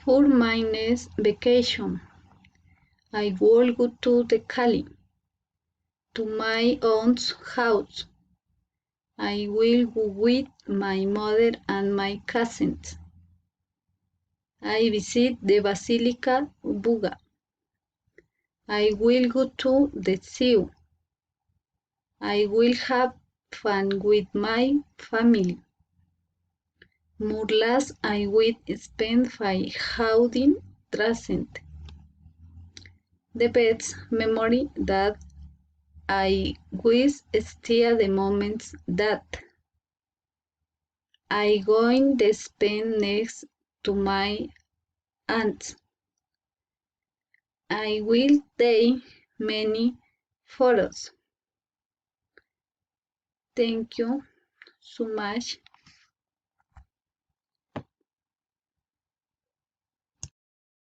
For my next vacation, I will go to the Cali, to my aunt's house. I will go with my mother and my cousins. I visit the Basilica of Buga. I will go to the zoo. I will have fun with my family. More last I will spend by holding present. The best memory that I wish still the moments that I going to spend next to my aunts. I will take many photos. Thank you so much.